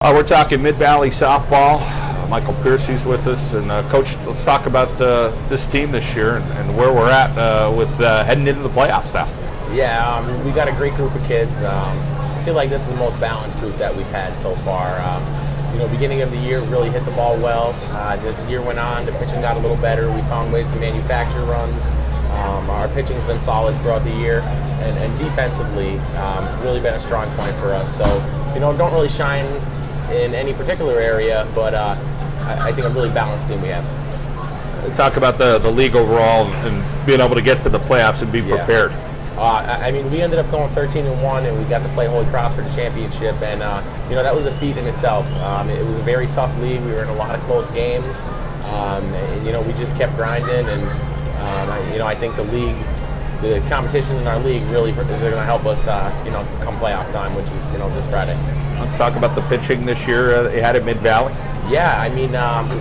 We're talking Mid-Valley softball. Michael Piercy's with us, and Coach, let's talk about this team this year and where we're at with heading into the playoffs now. Yeah, we got a great group of kids. I feel like this is the most balanced group that we've had so far. Beginning of the year really hit the ball well. As the year went on, the pitching got a little better. We found ways to manufacture runs. Our pitching's been solid throughout the year, and defensively, really been a strong point for us. So, don't really shine in any particular area, but I think a really balanced team we have. Talk about the league overall and being able to get to the playoffs and be prepared. We ended up going 13-1, and we got to play Holy Cross for the championship, and that was a feat in itself. It was a very tough league. We were in a lot of close games, we just kept grinding, and I think the competition in our league really is going to help us, come playoff time, which is this Friday. Let's talk about the pitching this year you had at Mid-Valley. Yeah,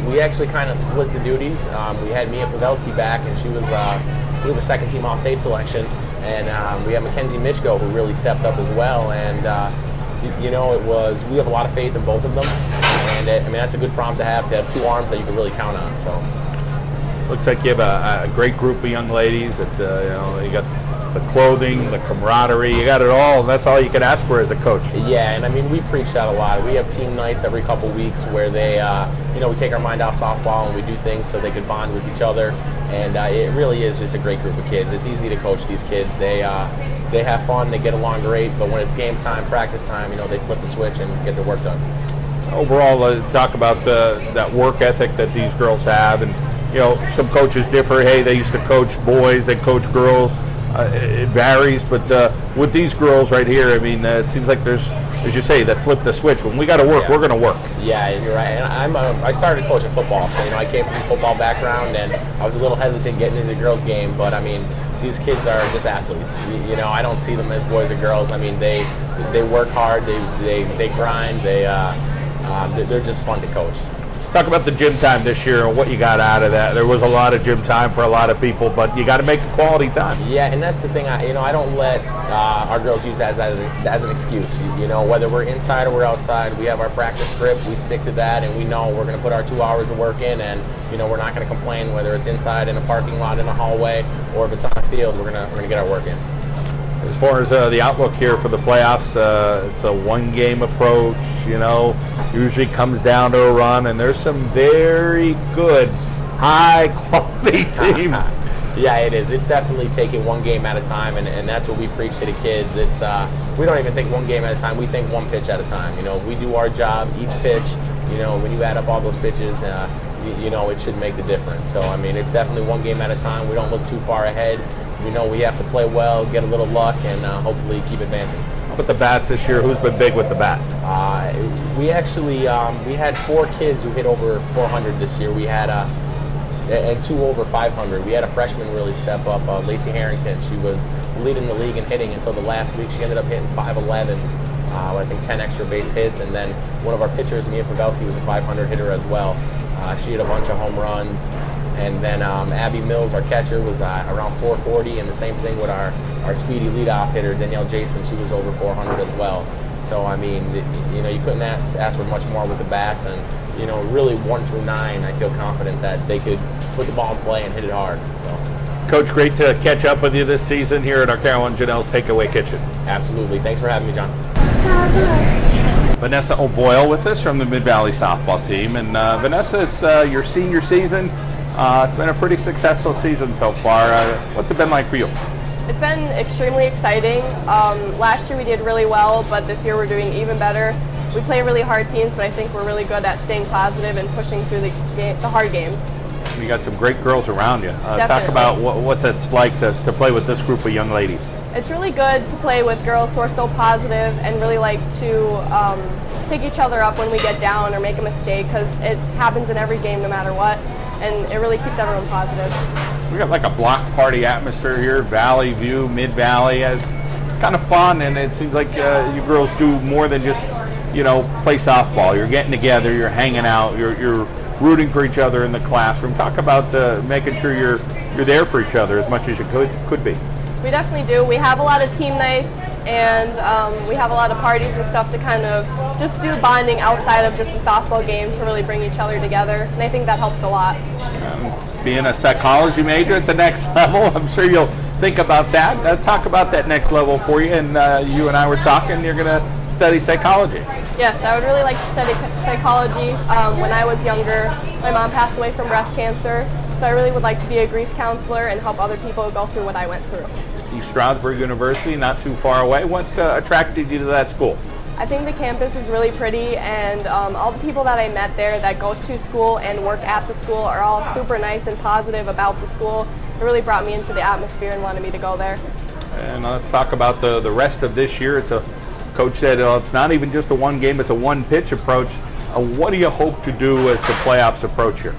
we actually kind of split the duties. We had Mia Pavelski back, and she was the second team All-State selection, and we have Mackenzie Michko, who really stepped up as well. And we have a lot of faith in both of them, and that's a good problem to have two arms that you can really count on. So, looks like you have a great group of young ladies. That you got the clothing, the camaraderie, you got it all, and that's all you can ask for as a coach. Yeah, and we preach that a lot. We have team nights every couple weeks where they, we take our mind off softball and we do things so they can bond with each other, and it really is just a great group of kids. It's easy to coach these kids. They have fun, they get along great, but when it's game time, practice time, they flip the switch and get their work done. Overall, talk about that work ethic that these girls have, and some coaches differ. Hey, they used to coach boys, they coach girls. It varies, but with these girls right here, it seems like there's, as you say, that flip the switch. When we got to work, we're going to work. Yeah, you're right. And I started coaching football, so I came from a football background, and I was a little hesitant getting into the girls' game. But these kids are just athletes. I don't see them as boys or girls. They work hard, they grind, they're just fun to coach. Talk about the gym time this year and what you got out of that. There was a lot of gym time for a lot of people, but you got to make it quality time. Yeah, and that's the thing. I don't let our girls use that as an excuse. Whether we're inside or we're outside, we have our practice script. We stick to that, and we know we're going to put our 2 hours of work in, and we're not going to complain whether it's inside in a parking lot in a hallway or if it's on the field. We're going to get our work in. As far as the outlook here for the playoffs, it's a one-game approach, usually comes down to a run, and there's some very good, high-quality teams. Yeah, it is. It's definitely taking one game at a time, and that's what we preach to the kids. It's we don't even think one game at a time. We think one pitch at a time. We do our job, each pitch, when you add up all those pitches, it should make the difference. So, it's definitely one game at a time. We don't look too far ahead. We know we have to play well, get a little luck, and hopefully keep advancing. How about the bats this year? Who's been big with the bat? We actually we had 4 kids who hit over 400 this year. We had and 2 over 500. We had a freshman really step up, Lacey Harrington. She was leading the league in hitting until the last week. She ended up hitting 511, I think 10 extra base hits, and then one of our pitchers, Mia Pavelski, was a 500 hitter as well. She had a bunch of home runs. And then Abby Mills, our catcher, was around 440, and the same thing with our speedy leadoff hitter, Danielle Jason. She was over 400 as well. So, you couldn't ask for much more with the bats. And, really 1 through 9, I feel confident that they could put the ball in play and hit it hard. So, Coach, great to catch up with you this season here at Arcaro and Genell's Takeaway Kitchen. Absolutely. Thanks for having me, John. Vanessa O'Boyle with us from the Mid-Valley softball team. And Vanessa, it's your senior season. It's been a pretty successful season so far. What's it been like for you? It's been extremely exciting. Last year we did really well, but this year we're doing even better. We play really hard teams, but I think we're really good at staying positive and pushing through the hard games. You got some great girls around you. Talk about what it's like to play with this group of young ladies. It's really good to play with girls who are so positive and really like to pick each other up when we get down or make a mistake, because it happens in every game no matter what. And it really keeps everyone positive. We got like a block party atmosphere here, Valley View, Mid-Valley. It's kind of fun, and it seems like you girls do more than just, play softball. You're getting together, you're hanging out, you're rooting for each other in the classroom. Talk about making sure you're there for each other as much as you could be. We definitely do. We have a lot of team nights, and we have a lot of parties and stuff to kind of just do bonding outside of just a softball game to really bring each other together, and I think that helps a lot. Being a psychology major at the next level, I'm sure you'll think about that. Talk about that next level for you, and you and I were talking, you're going to study psychology. Yes, I would really like to study psychology. When I was younger, my mom passed away from breast cancer, so I really would like to be a grief counselor and help other people go through what I went through. East Stroudsburg University, not too far away. What attracted you to that school? I think the campus is really pretty, and all the people that I met there that go to school and work at the school are all super nice and positive about the school. It really brought me into the atmosphere and wanted me to go there. And let's talk about the rest of this year. Coach said it's not even just a one game, it's a one pitch approach. What do you hope to do as the playoffs approach here?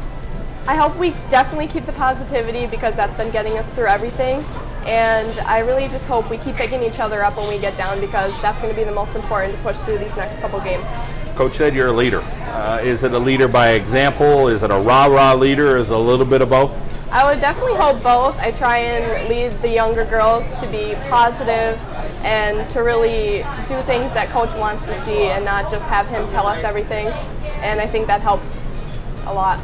I hope we definitely keep the positivity, because that's been getting us through everything. And I really just hope we keep picking each other up when we get down, because that's going to be the most important to push through these next couple games. Coach said you're a leader. Is it a leader by example? Is it a rah-rah leader? Is it a little bit of both? I would definitely hope both. I try and lead the younger girls to be positive and to really do things that Coach wants to see and not just have him tell us everything. And I think that helps a lot.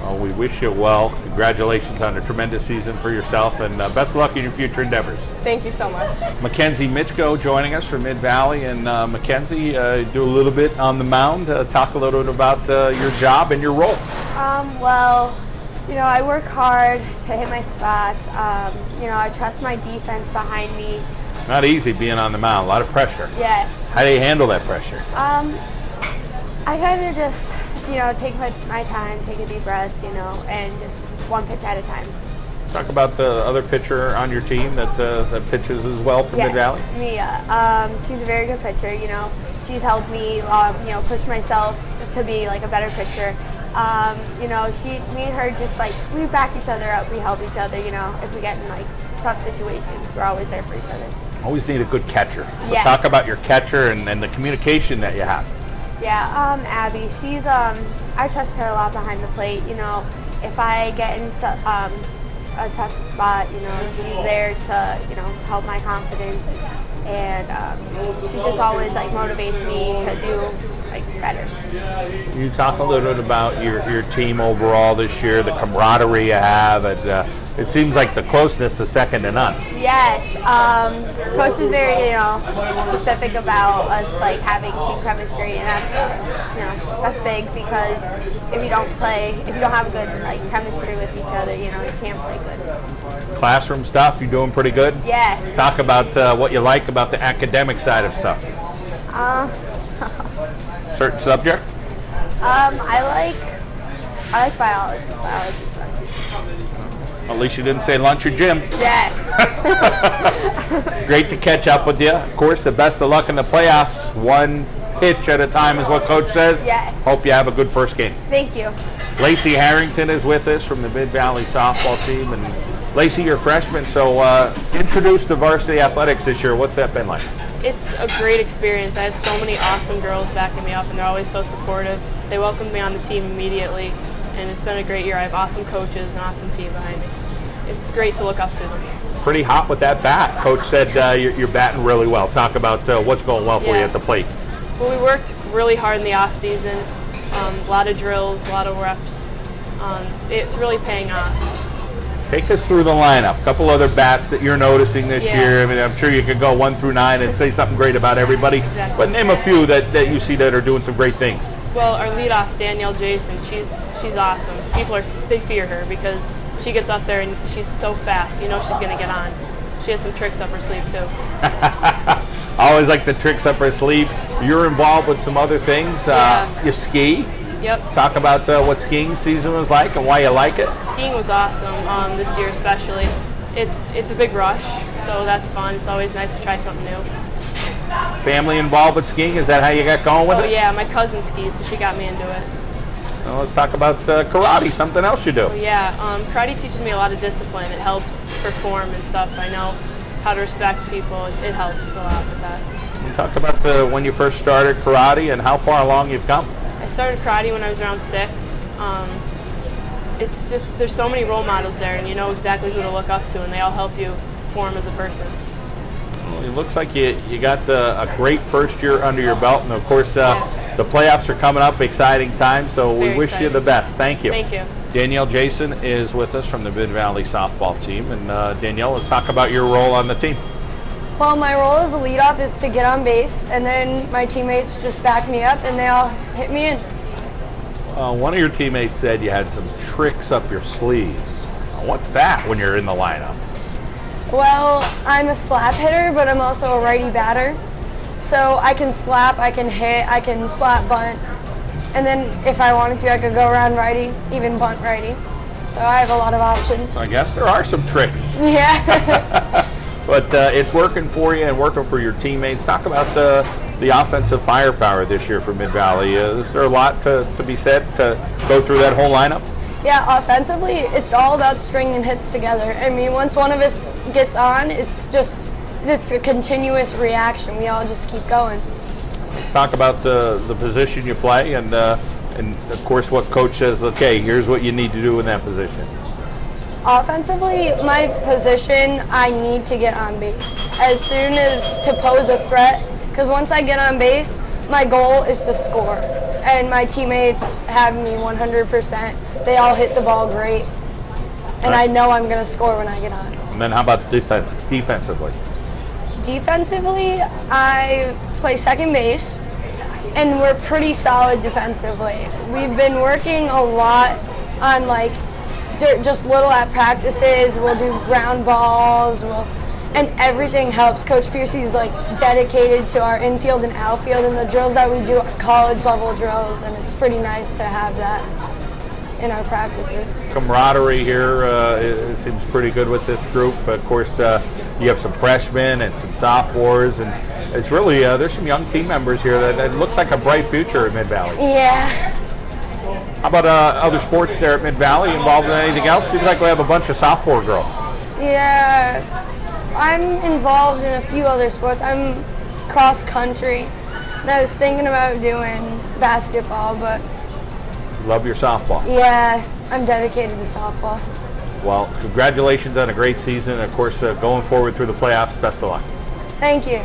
Well, we wish you well. Congratulations on a tremendous season for yourself, and best of luck in your future endeavors. Thank you so much. Mackenzie Mitchko joining us from Mid-Valley. And Mackenzie, do a little bit on the mound. Talk a little bit about your job and your role. Well, I work hard to hit my spots. I trust my defense behind me. Not easy being on the mound, a lot of pressure. Yes. How do you handle that pressure? I kind of just, take my time, take a deep breath, and just one pitch at a time. Talk about the other pitcher on your team that pitches as well from Mid-Valley. Mia. She's a very good pitcher. She's helped me, push myself to be like a better pitcher. Me and her just we back each other up. We help each other. If we get in tough situations, we're always there for each other. Always need a good catcher. So Yeah. talk about your catcher and the communication that you have. Yeah, Abby, she's, I trust her a lot behind the plate. If I get into a tough spot, she's there to, help my confidence. And she just always, motivates me to do, better. You talk a little bit about your team overall this year, the camaraderie you have. It seems like the closeness is second to none. Yes, Coach is very, specific about us having team chemistry, and that's big, because if you don't have good chemistry with each other, you can't play good. Classroom stuff, you doing pretty good? Yes. Talk about what you like about the academic side of stuff. Certain subject? I like biology. Biology's fun. At least you didn't say lunch or gym. Yes. Great to catch up with you. Of course, the best of luck in the playoffs. One pitch at a time is what Coach says. Yes. Hope you have a good first game. Thank you. Lacey Harrington is with us from the Mid-Valley softball team. And Lacey, you're a freshman, so introduced to varsity athletics this year. What's that been like? It's a great experience. I have so many awesome girls backing me up, and they're always so supportive. They welcomed me on the team immediately, and it's been a great year. I have awesome coaches and awesome team behind me. It's great to look up to them. Pretty hot with that bat. Coach said you're batting really well. Talk about what's going well for you at the plate. Well, we worked really hard in the off season. A lot of drills, a lot of reps. It's really paying off. Take us through the lineup. A couple other bats that you're noticing this year. I mean, I'm sure you could go 1 through 9 and say something great about everybody. Exactly. But name a few that you see that are doing some great things. Well, our leadoff, Danielle Jason, she's awesome. They fear her because she gets up there and she's so fast. She's going to get on. She has some tricks up her sleeve too. Always like the tricks up her sleeve. You're involved with some other things. You ski. Yep. Talk about what skiing season was like and why you like it. Skiing was awesome this year especially. It's a big rush, so that's fun. It's always nice to try something new. Family involved with skiing? Is that how you got going with it? Oh yeah, my cousin skis, so she got me into it. Well, let's talk about karate, something else you do. Oh yeah, karate teaches me a lot of discipline. It helps perform and stuff. I know how to respect people. It helps a lot with that. Talk about when you first started karate and how far along you've come. I started karate when I was around 6. It's just, there's so many role models there, and you know exactly who to look up to, and they all help you perform as a person. Well, it looks like you got a great first year under your belt, and of course the playoffs are coming up, exciting time, so we wish you the best. Thank you. Thank you. Danielle Jason is with us from the Mid-Valley softball team, and Danielle, let's talk about your role on the team. Well, my role as a leadoff is to get on base, and then my teammates just back me up, and they all hit me in. One of your teammates said you had some tricks up your sleeves. What's that when you're in the lineup? Well, I'm a slap hitter, but I'm also a righty batter. So I can slap, I can hit, I can slap bunt, and then if I wanted to, I could go around righty, even bunt righty. So I have a lot of options. I guess there are some tricks. Yeah. But it's working for you and working for your teammates. Talk about the offensive firepower this year for Mid-Valley. Is there a lot to be said to go through that whole lineup? Yeah, offensively, it's all about stringing hits together. I mean, once one of us gets on, it's a continuous reaction. We all just keep going. Let's talk about the position you play and of course what coach says, okay, here's what you need to do in that position. Offensively, my position, I need to get on base as soon as to pose a threat, because once I get on base, my goal is to score. And my teammates have me 100%. They all hit the ball great. And I know I'm going to score when I get on. And then how about defensively? Defensively, I play second base, and we're pretty solid defensively. We've been working a lot on just little at practices. We'll do ground balls, and everything helps. Coach Piercy's dedicated to our infield and outfield, and the drills that we do are college level drills, and it's pretty nice to have that in our practices. Camaraderie here it seems pretty good with this group. Of course, you have some freshmen and some sophomores, and it's really there's some young team members here that looks like a bright future at Mid-Valley. Yeah. How about other sports there at Mid-Valley? Involved in anything else? Seems like we have a bunch of sophomore girls. Yeah, I'm involved in a few other sports. I'm cross country, and I was thinking about doing basketball, but Love your softball. yeah, I'm dedicated to softball. Well, congratulations on a great season. Of course, going forward through the playoffs, best of luck. Thank you.